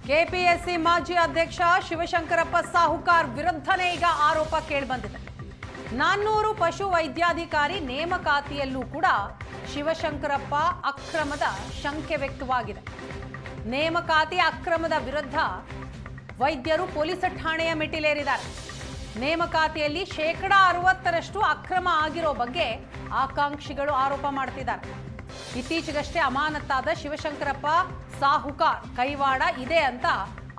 KPSC ಮಾಜಿ ಅಧ್ಯಕ್ಷ ಶಿವಶಂಕರಪ್ಪ ಸಾಹುಕಾರ್ ವಿರುದ್ಧನೇ ಈಗ ಆರೋಪ ಕೇಳಿಬಂದಿದೆ. 400 ಪಶು ವೈದ್ಯಾಧಿಕಾರಿ ನೇಮಕಾತಿಯಲ್ಲೂ ಕೂಡ ಶಿವಶಂಕರಪ್ಪ ಅಕ್ರಮದ ಶಂಕೆ ವ್ಯಕ್ತವಾಗಿದೆ. ನೇಮಕಾತಿ ಅಕ್ರಮದ ವಿರುದ್ಧ ವೈದ್ಯರು ಪೊಲೀಸ್ ಠಾಣೆಯ ಮೆಟ್ಟಿಲೇರಿದ್ದಾರೆ. ನೇಮಕಾತಿಯಲ್ಲಿ 60% ಅಕ್ರಮ ಆಗಿರೋ ಬಗ್ಗೆ ಆಕಾಂಕ್ಷಿಗಳು ಆರೋಪ ಮಾಡ್ತಿದ್ದಾರೆ. ಇತ್ತೀಚೆಗಷ್ಟೇ ಅಮಾನತಾದ ಶಿವಶಂಕರಪ್ಪ ಸಾಹುಕಾರ್ ಕೈವಾಡ ಇದೆ ಅಂತ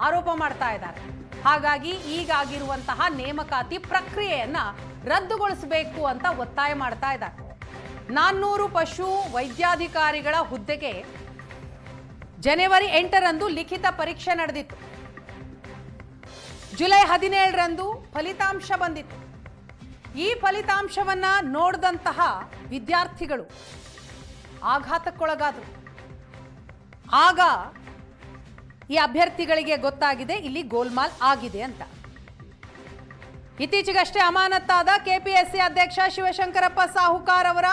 ಆರೋಪ ಮಾಡ್ತಾ ಇದ್ದಾರೆ. ಹಾಗಾಗಿ ಈಗಾಗಿರುವಂತಹ ನೇಮಕಾತಿ ಪ್ರಕ್ರಿಯೆಯನ್ನ ರದ್ದುಗೊಳಿಸಬೇಕು ಅಂತ ಒತ್ತಾಯ ಮಾಡ್ತಾ ಇದ್ದಾರೆ. 400 ಪಶು ವೈದ್ಯಾಧಿಕಾರಿಗಳ ಹುದ್ದೆಗೆ ಜನವರಿ 8ರಂದು ಲಿಖಿತ ಪರೀಕ್ಷೆ ನಡೆದಿತ್ತು. ಜುಲೈ 17ರಂದು ಫಲಿತಾಂಶ ಬಂದಿತ್ತು. ಈ ಫಲಿತಾಂಶವನ್ನ ನೋಡಿದಂತಹ ವಿದ್ಯಾರ್ಥಿಗಳು ಆಘಾತಕ್ಕೊಳಗಾದರು. ಆಗ ಈ ಅಭ್ಯರ್ಥಿಗಳಿಗೆ ಗೊತ್ತಾಗಿದೆ ಇಲ್ಲಿ ಗೋಲ್ಮಾಲ್ ಆಗಿದೆ ಅಂತ. ಇತ್ತೀಚೆಗಷ್ಟೇ ಅಮಾನತಾದ ಕೆಪಿಎಸ್ಸಿ ಅಧ್ಯಕ್ಷ ಶಿವಶಂಕರಪ್ಪ ಸಾಹುಕಾರ್ ಅವರ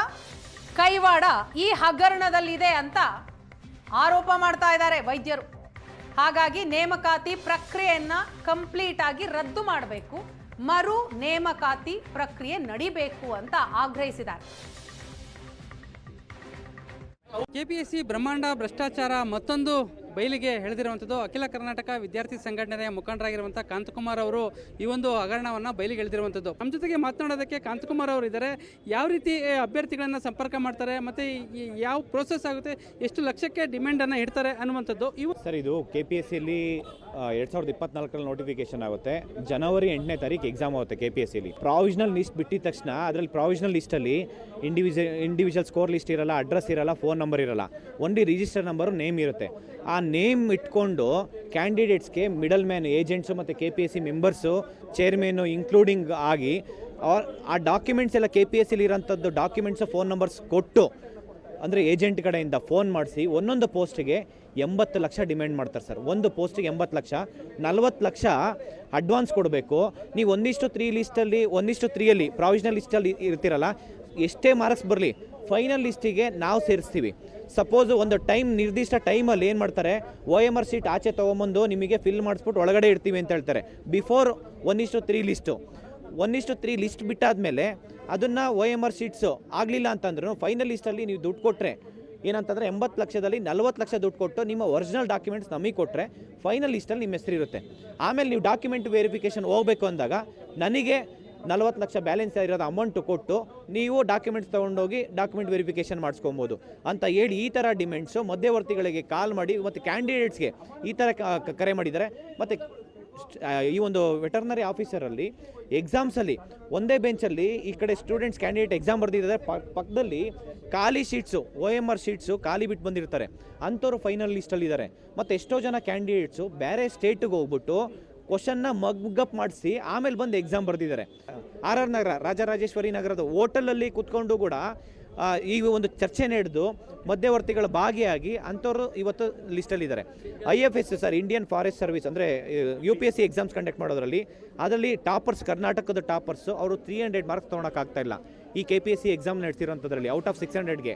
ಕೈವಾಡ ಈ ಹಗರಣದಲ್ಲಿದೆ ಅಂತ ಆರೋಪ ಮಾಡ್ತಾ ಇದ್ದಾರೆ ವೈದ್ಯರು. ಹಾಗಾಗಿ ನೇಮಕಾತಿ ಪ್ರಕ್ರಿಯೆಯನ್ನ ಕಂಪ್ಲೀಟ್ ಆಗಿ ರದ್ದು ಮಾಡಬೇಕು, ಮರು ನೇಮಕಾತಿ ಪ್ರಕ್ರಿಯೆ ನಡಿಬೇಕು ಅಂತ ಆಗ್ರಹಿಸಿದ್ದಾರೆ. ಕೆಪಿಎಸ್ಸಿ ಬ್ರಹ್ಮಾಂಡ ಭ್ರಷ್ಟಾಚಾರ ಮತ್ತೊಂದು ಬಯಲಿಗೆ ಎಳೆದಿರುವಂಥದ್ದು. ಅಖಿಲ ಕರ್ನಾಟಕ ವಿದ್ಯಾರ್ಥಿ ಸಂಘಟನೆಯ ಮುಖಂಡರಾಗಿರುವಂಥ ಕಾಂತಕುಮಾರ್ ಅವರು ಈ ಒಂದು ಹಗರಣವನ್ನು ಬಯಲಿಗೆ ಎಳೆದಿರುವಂಥದ್ದು. ನಮ್ಮ ಜೊತೆಗೆ ಮಾತನಾಡೋದಕ್ಕೆ ಕಾಂತಕುಮಾರ್ ಅವರು ಇದ್ದಾರೆ. ಯಾವ ರೀತಿ ಅಭ್ಯರ್ಥಿಗಳನ್ನು ಸಂಪರ್ಕ ಮಾಡ್ತಾರೆ, ಮತ್ತು ಯಾವ ಪ್ರೋಸೆಸ್ ಆಗುತ್ತೆ, ಎಷ್ಟು ಲಕ್ಷಕ್ಕೆ ಡಿಮ್ಯಾಂಡನ್ನು ಇಡ್ತಾರೆ ಅನ್ನುವಂಥದ್ದು. ಸರ್, ಇದು ಕೆಪಿಎಸ್ಸಿಯಲ್ಲಿ 2024 ನೋಟಿಫಿಕೇಶನ್ ಆಗುತ್ತೆ. ಜನವರಿ 8ನೇ ತಾರೀಕು ಎಕ್ಸಾಮ್ ಆಗುತ್ತೆ ಕೆಪಿಎಸ್ಸಿಲಿ. ಪ್ರಾವಿಷನಲ್ ಲಿಸ್ಟ್ ಬಿಟ್ಟಿದ ತಕ್ಷಣ ಅದರಲ್ಲಿ ಪ್ರಾವಿಷನಲ್ ಲಿಸ್ಟಲ್ಲಿ ಇಂಡಿವಿಜುವಲ್ ಸ್ಕೋರ್ ಲಿಸ್ಟ್ ಇರಲ್ಲ, ಅಡ್ರೆಸ್ ಇರಲ್ಲ, ಫೋನ್ ನಂಬರ್ ಇರಲ್ಲ, ಓನ್ಲಿ ರಿಜಿಸ್ಟರ್ ನಂಬರು, ನೇಮ್ ಇರುತ್ತೆ. ಆ ನೇಮ್ ಇಟ್ಕೊಂಡು ಕ್ಯಾಂಡಿಡೇಟ್ಸ್ಗೆ ಮಿಡಲ್ ಮ್ಯಾನ್, ಏಜೆಂಟ್ಸು ಮತ್ತು ಕೆಪಿಎಸ್ಸಿ ಮೆಂಬರ್ಸು, ಚೇರ್ಮನ್ನು ಇನ್ಕ್ಲೂಡಿಂಗ್ ಆಗಿ ಆ ಡಾಕ್ಯುಮೆಂಟ್ಸ್ ಎಲ್ಲ ಕೆಪಿಎಸ್ಸಿಲಿ ಇರೋಂಥದ್ದು ಡಾಕ್ಯುಮೆಂಟ್ಸು, ಫೋನ್ ನಂಬರ್ಸ್ ಕೊಟ್ಟು, ಅಂದರೆ ಏಜೆಂಟ್ ಕಡೆಯಿಂದ ಫೋನ್ ಮಾಡಿಸಿ ಒಂದೊಂದು ಪೋಸ್ಟ್ಗೆ 80 ಲಕ್ಷ ಡಿಮ್ಯಾಂಡ್ ಮಾಡ್ತಾರೆ ಸರ್. ಒಂದು ಪೋಸ್ಟಿಗೆ 80 ಲಕ್ಷ, 40 ಲಕ್ಷ ಅಡ್ವಾನ್ಸ್ ಕೊಡಬೇಕು. ನೀವು 1:3 ಲಿಸ್ಟಲ್ಲಿ 1:3 ಪ್ರಾವಿಷನಲ್ ಲಿಸ್ಟಲ್ಲಿ ಇರ್ತಿರಲ್ಲ, ಎಷ್ಟೇ ಮಾರ್ಕ್ಸ್ ಬರಲಿ ಫೈನಲ್ ಲಿಸ್ಟಿಗೆ ನಾವು ಸೇರಿಸ್ತೀವಿ. ಸಪೋಸ್ ಒಂದು ನಿರ್ದಿಷ್ಟ ಟೈಮಲ್ಲಿ ಏನು ಮಾಡ್ತಾರೆ, OMR ಶೀಟ್ ಆಚೆ ತೊಗೊಂಬಂದು ನಿಮಗೆ ಫಿಲ್ ಮಾಡಿಸ್ಬಿಟ್ಟು ಒಳಗಡೆ ಇಡ್ತೀವಿ ಅಂತ ಹೇಳ್ತಾರೆ. ಬಿಫೋರ್ 1:3 ಲಿಸ್ಟು 1:3 ಲಿಸ್ಟ್ ಬಿಟ್ಟಾದಮೇಲೆ ಅದನ್ನು OMR ಶೀಟ್ಸು ಆಗಲಿಲ್ಲ ಅಂತಂದ್ರೂ ಫೈನಲ್ ಲಿಸ್ಟಲ್ಲಿ ನೀವು ದುಡ್ಡು ಕೊಟ್ಟರೆ ಏನಂತಂದರೆ 80 ಲಕ್ಷದಲ್ಲಿ 40 ಲಕ್ಷ ದುಡ್ಡು ಕೊಟ್ಟು ನಿಮ್ಮ ಒರಿಜಿನಲ್ ಡಾಕ್ಯುಮೆಂಟ್ಸ್ ನಮಗೆ ಕೊಟ್ಟರೆ ಫೈನಲ್ ಲಿಸ್ಟಲ್ಲಿ ನಿಮ್ಮ ಹೆಸರು ಇರುತ್ತೆ. ಆಮೇಲೆ ನೀವು ಡಾಕ್ಯುಮೆಂಟ್ ವೆರಿಫಿಕೇಷನ್ ಹೋಗಬೇಕು ಅಂದಾಗ ನನಗೆ 40 ಲಕ್ಷ ಬ್ಯಾಲೆನ್ಸ್ ಇರೋದು ಅಮೌಂಟು ಕೊಟ್ಟು ನೀವು ಡಾಕ್ಯುಮೆಂಟ್ಸ್ ತೊಗೊಂಡೋಗಿ ಡಾಕ್ಯುಮೆಂಟ್ ವೆರಿಫಿಕೇಷನ್ ಮಾಡಿಸ್ಕೊಬೋದು ಅಂತ ಹೇಳಿ ಈ ಥರ ಡಿಮ್ಯಾಂಡ್ಸು ಮಧ್ಯವರ್ತಿಗಳಿಗೆ ಕಾಲ್ ಮಾಡಿ ಮತ್ತು ಕ್ಯಾಂಡಿಡೇಟ್ಸ್ಗೆ ಈ ಥರ ಕರೆ ಮಾಡಿದ್ದಾರೆ. ಮತ್ತು ಈ ಒಂದು ವೆಟರ್ನರಿ ಆಫೀಸರಲ್ಲಿ ಎಕ್ಸಾಮ್ಸಲ್ಲಿ ಒಂದೇ ಬೆಂಚಲ್ಲಿ ಈ ಕಡೆ ಸ್ಟೂಡೆಂಟ್ಸ್ ಕ್ಯಾಂಡಿಡೇಟ್ ಎಕ್ಸಾಮ್ ಬರೆದಿದ್ದಾರೆ, ಪಕ್ಕದಲ್ಲಿ ಖಾಲಿ ಶೀಟ್ಸು OMR ಶೀಟ್ಸು ಖಾಲಿ ಬಿಟ್ಟು ಬಂದಿರ್ತಾರೆ, ಅಂಥವ್ರು ಫೈನಲ್ ಲಿಸ್ಟಲ್ಲಿದ್ದಾರೆ. ಮತ್ತು ಎಷ್ಟೋ ಜನ ಕ್ಯಾಂಡಿಡೇಟ್ಸು ಬೇರೆ ಸ್ಟೇಟಿಗೆ ಹೋಗ್ಬಿಟ್ಟು ಕ್ವಶನ್ನ ಮಗ್ಗಪ್ ಮಾಡಿಸಿ ಆಮೇಲೆ ಬಂದು ಎಕ್ಸಾಮ್ ಬರೆದಿದ್ದಾರೆ. RR ನಗರ, ರಾಜರಾಜೇಶ್ವರಿ ನಗರದ ಹೋಟೆಲಲ್ಲಿ ಕೂತ್ಕೊಂಡು ಕೂಡ ಈ ಒಂದು ಚರ್ಚೆ ನಡೆದು ಮಧ್ಯವರ್ತಿಗಳ ಭಾಗಿಯಾಗಿ ಅಂಥವ್ರು ಇವತ್ತು ಲಿಸ್ಟಲ್ಲಿದ್ದಾರೆ. IFS sir, Indian forest service, ಅಂದರೆ UPSC ಎಕ್ಸಾಮ್ಸ್ ಕಂಡಕ್ಟ್ ಮಾಡೋದ್ರಲ್ಲಿ ಅದರಲ್ಲಿ ಟಾಪರ್ಸ್, ಕರ್ನಾಟಕದ ಟಾಪರ್ಸು ಅವರು 300 ಮಾರ್ಕ್ಸ್ ತೊಗೊಳಕ್ಕಾಗ್ತಾಯಿಲ್ಲ ಈ KPSC ಎಕ್ಸಾಮ್ ನಡೆಸಿರೋಂಥದ್ರಲ್ಲಿ ಔಟ್ ಆಫ್ 600ಗೆ.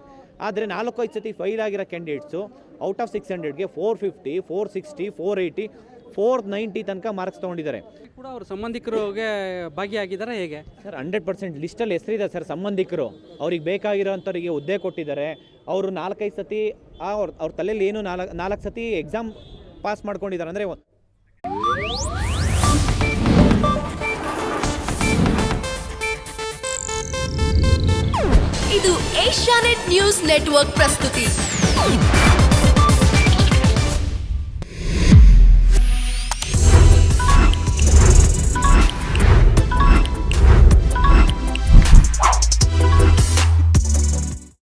ಆದರೆ 4-5 ಸತಿ ಫೈಲ್ ಆಗಿರೋ ಕ್ಯಾಂಡಿಡೇಟ್ಸು ಔಟ್ ಆಫ್ 600ಗೆ 450, 460, 480, 490 ತನಕ ಮಾರ್ಕ್ಸ್ ತೊಗೊಂಡಿದ್ದಾರೆ. ಕೂಡ ಅವ್ರ ಸಂಬಂಧಿಕರಿಗೆ ಭಾಗಿಯಾಗಿದ್ದಾರೆ ಹೇಗೆ ಸರ್? 100% ಲಿಸ್ಟಲ್ಲಿ ಹೆಸರಿದೆ ಸರ್. ಸಂಬಂಧಿಕರು ಅವ್ರಿಗೆ ಬೇಕಾಗಿರೋಂಥವ್ರಿಗೆ ಹುದ್ದೆ ಕೊಟ್ಟಿದ್ದಾರೆ. ಅವರು 4-5 ಸತಿ ಅವ್ರ ತಲೆಯಲ್ಲಿ ಏನು 4 ಸತಿ ಎಕ್ಸಾಮ್ ಪಾಸ್ ಮಾಡ್ಕೊಂಡಿದ್ದಾರೆ. ಅಂದರೆ ಇದು ಏಷ್ಯಾನೆಟ್ ನ್ಯೂಸ್ ನೆಟ್ವರ್ಕ್ ಪ್ರಸ್ತುತಿ.